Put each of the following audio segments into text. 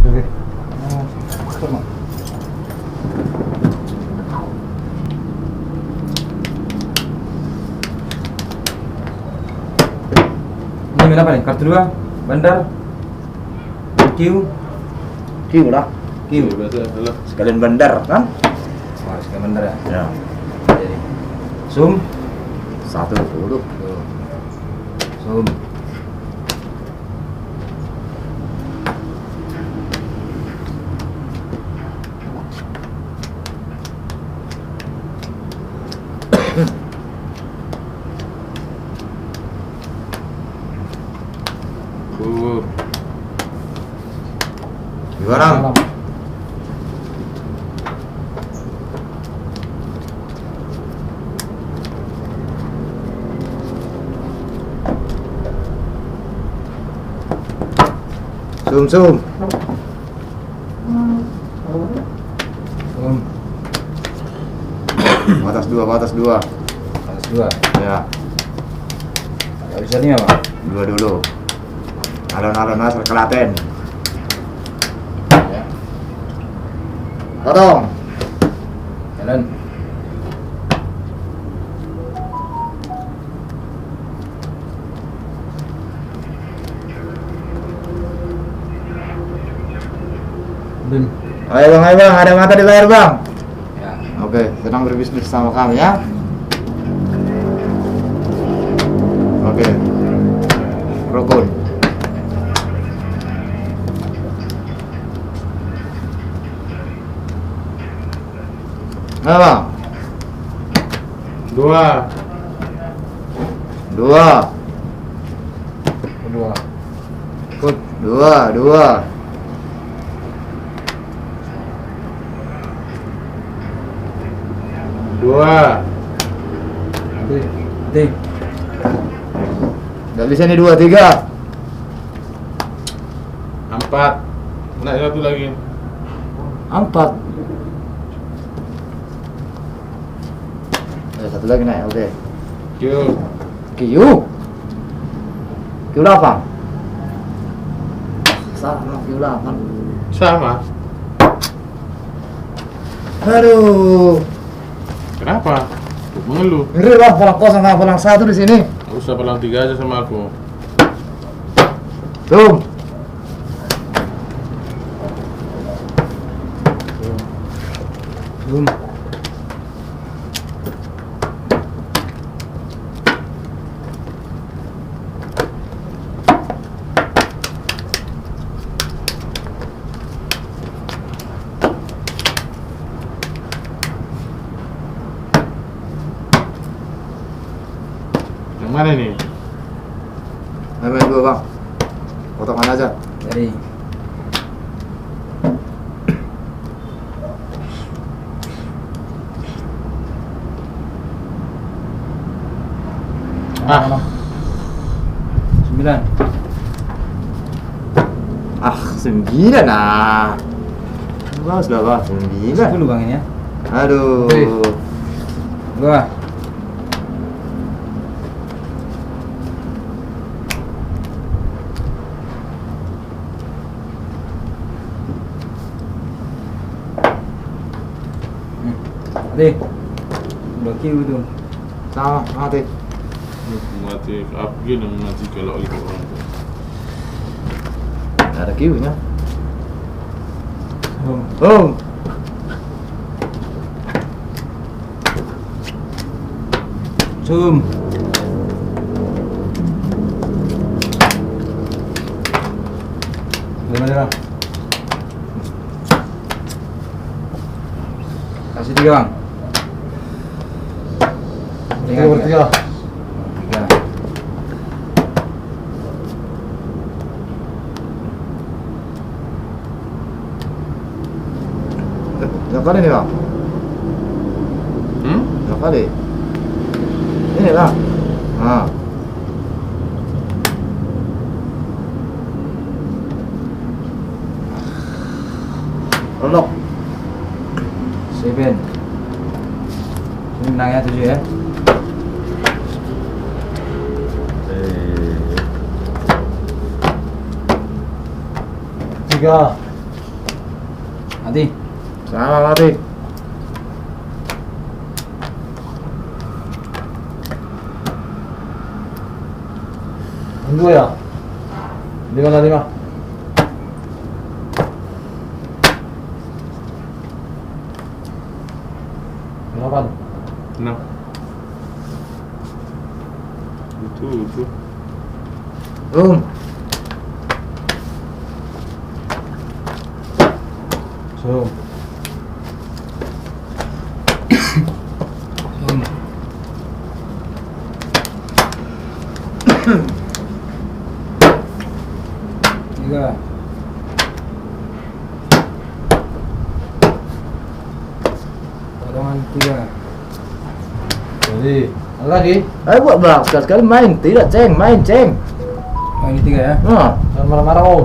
Oke. Sama. Ini main apa nih? Kartu 2, bandar, Q, Q lah. Q. Biasa adalah Sekalian bandar kan? Wah, sekali bandar ya. Ya. Jadi, zoom, 10. zoom. Gimana? Zoom. Zoom. Batas dua. Batas 2. Ya, Gak bisa nih apa? 2 dulu. Alon-alon asal Kelaten. Ya. Potong. Jalan. Dun. Ayo bang, ada mata di layar bang. Ya. Oke, senang berbisnis sama kami ya. Oke, rukun. Ayo bang, 2. 2, Kedua. 2. Nanti. Gak bisa nih 2, 3. 4. Naik satu lagi. 4. Ada satu lagi naik, oke. Q. Q 8. Sama Q 8. Sama. Aduh, Kenapa? Mengeluh. ngeri bang, pulang kosong sama pulang 1 di sini. Gak usah palang 3 aja sama aku. Zoom. Zoom. Yang mana ini? Main 2 bang, potongan aja. Jadi. Ah. 9. 9 ah. Sudah bang, 9. 10 bang ini ya. Aduh. Oke. 2. Nanti. Udah Q itu. Sama, mati. Mati. Apa gini mati kalau oleh orang tu. Ada Q nya. Zoom. Oh. Zoom. Gimana bang? Kasih 3 bang. 3. 3. Berapa kali nih bang? Berapa kali? Ini bang. Nah. Rolok. 7. Ini menangnya 7 ya. Tiga. Mati. Sama mati. Dua ya? 5. 8. 6. Itu. So, Tiga. Potongan 3. jadi ada lagi. Ayo buat belak sekali main, tidak ceng, main ceng. Oh ini 3 ya. Nah, Jangan marah-marah om.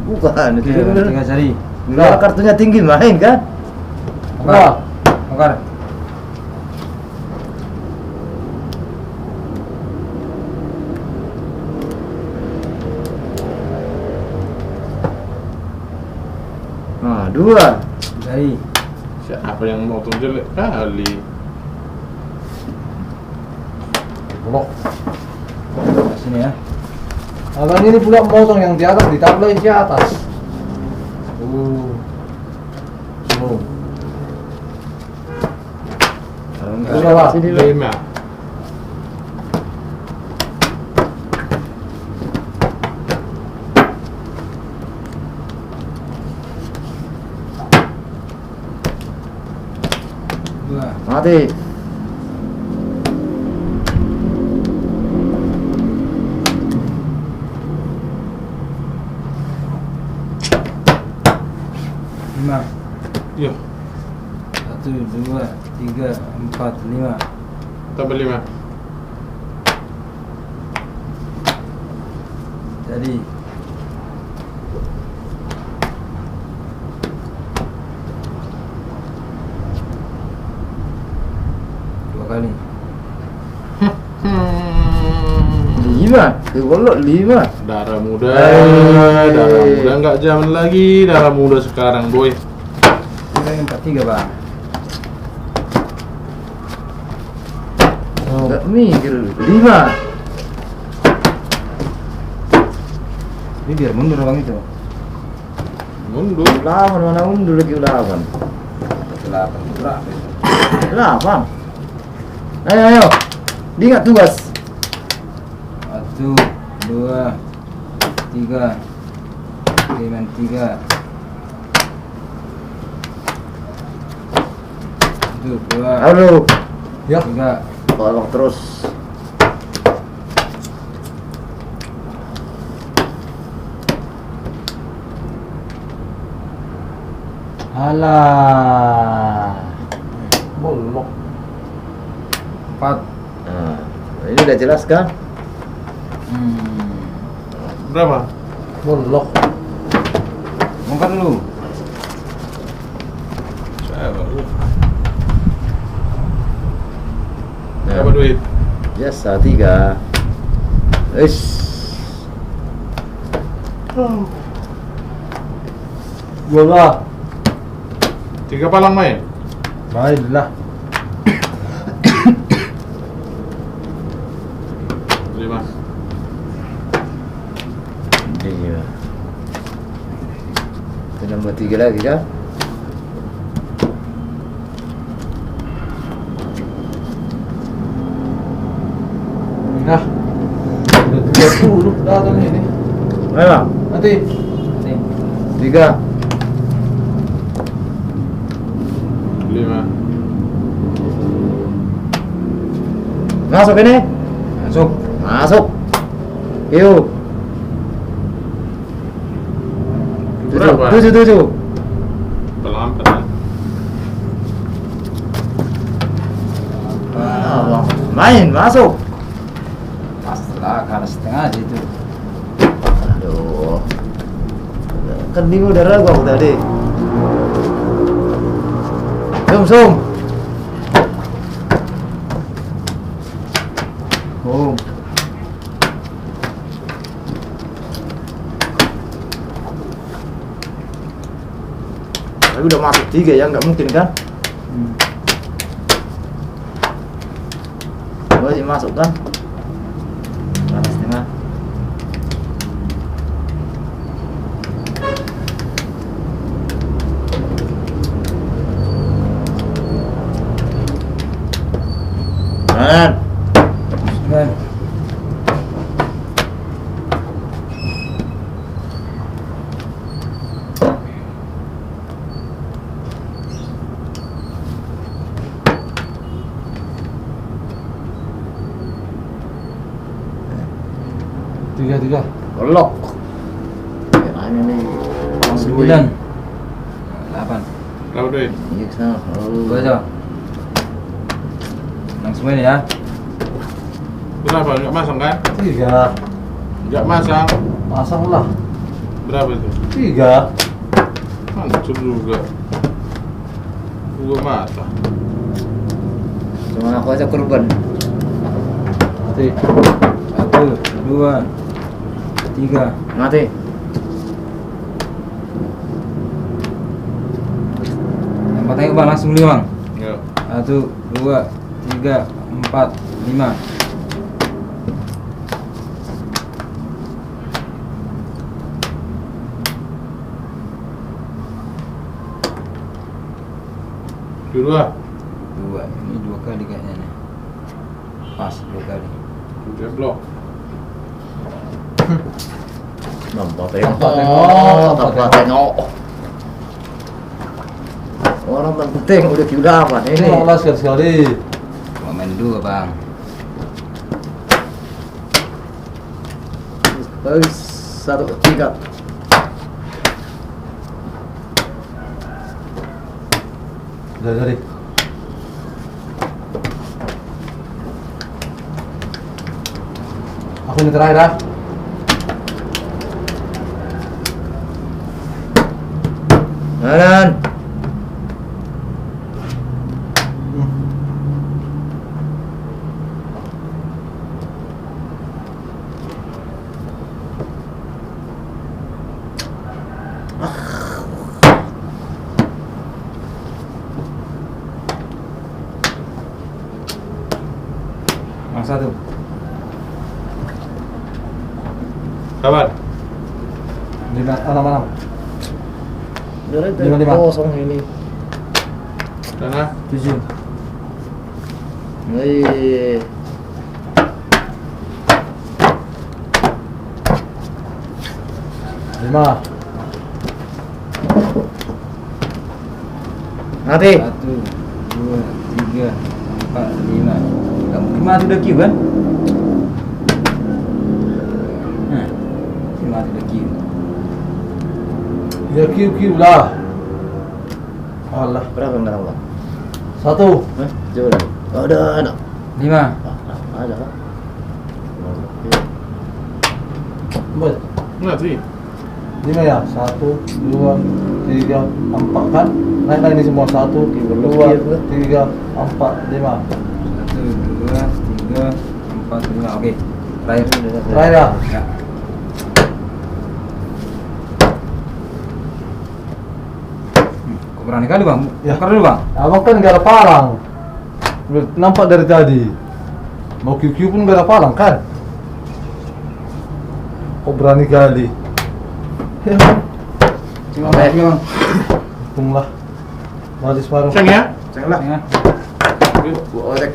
bukan. Oke, Itu bener. 3 jari. Bila kartunya tinggi main kan? Bongkar. Bongkar. Nah, 2. Jari. Siapa yang mau jelek kali? Blok. Sini ya. Abang ini pula motong yang di atas ditaruh di atas. So, Berapa? Sini lah. 5. Dua. Mati. Lima. Iya, 1, 2, 3, 4, 5. tambah 5. Jadi dua kali. 5. Kalau 5. Darah muda, Hai. darah muda nggak zaman lagi, darah muda sekarang boy. Kita yang 43 bang. Enggak mikir. 5. Ini biar mundur bang itu. Mundur. Lawan mana undur lagi lawan. 8 berapa itu? 8. Ayo. Diingat tugas. 1, 2, 3, 3. Itu 2, Halo. ya. 3. Tolong terus. Alah. Bolok. 4. Nah, ini udah jelas kan? Berapa? Bolok. Bongkar dulu. Saya baru. Nah, Berapa duit? biasa 3. Bola. 3 palang main. Baiklah. 5. Iya. Itu nomor 3 lagi kan? Nah. Udah 30 datang ini. Ayo, Nanti. Nih. 3. 5. Masuk ini. Masuk. Masuk. Yuk. Berapa? 7. Palang 4 ya. Main, masuk. Pas lah, kalah setengah aja itu. Aduh. Kan dia udah ragu aku tadi. Sum. Oh. Tapi udah masuk 3 ya, nggak mungkin kan? Masih masuk kan? Panas tengah. Kan? Kan. Tiga. Kolok. Kayaknya nih. Langsung 9 8 Tahu deh. Iya sana. Gua aja. Langsung ini ya. Berapa? Enggak masang kan? 3. Enggak masang. Pasang lah. Berapa itu? 3. Hancur juga. Gua mata. Cuma aku aja korban. Mati. 1 2 3 Mati. Empat tengok bang, langsung 5 bang. Ya. 1 2 3 4 5. Dua. 2 ini 2 kali kayaknya nih. Pas 2 kali. Jeblok. Nampak Nampak tengok. Orang tak penting udah Q8 Ini ini. malas sekali. Cuma main 2 bang. Terus 1 3. Jadi. Aku ini terakhir ah. Jalan. Bang 1. Kawan. 6. Jalan Lima. kosong ini. Tengah. 7 Wih. Lima. Mati. 1 2 3 4 5. Kamu mati udah Q kan? Nah, mati udah Q. Ya Q lah. Allah. Berapa enggak tahu? 1. Hah? Coba dah. Ada. 5 Ada. Buat. Enggak sih. 5 ya. 1 2 3 4 kan? Naik ini semua. 1 2 3 4 5. 1 2 3 4 5. Oke. Terakhir. Terakhir ya. Ya. Kok berani kali bang? Ya. Bongkar dulu bang. Abang kan gak ada palang. Udah nampak dari tadi. Mau QQ pun gak ada palang kan? Kok berani kali? Ya, Cuma Oke. lagi bang. untung lah. Mati separuh. Ceng ya. Ceng lah. Tengah. Gua orek.